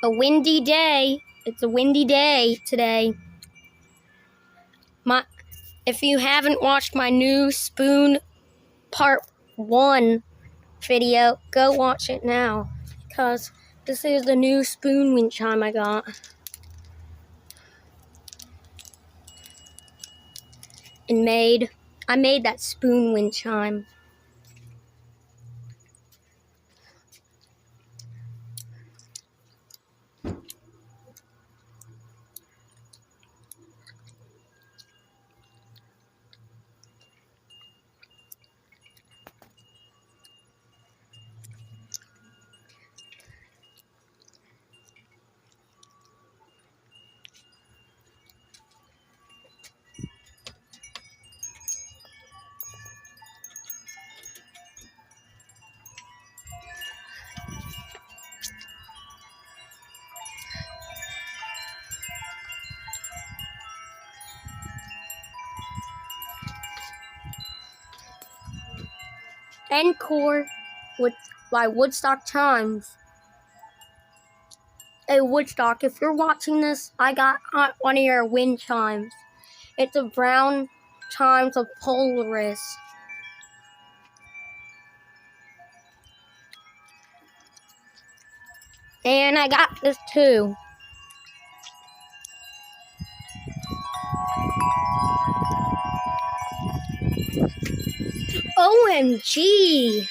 a windy day. It's a windy day today. If you haven't watched my new spoon part 1 video, go watch it now, because this is the new spoon wind chime I got. I made that spoon wind chime. Encore by Woodstock Chimes. Hey Woodstock, if you're watching this, I got one of your wind chimes. It's a Brown Chimes of Polaris. And I got this too. OMG!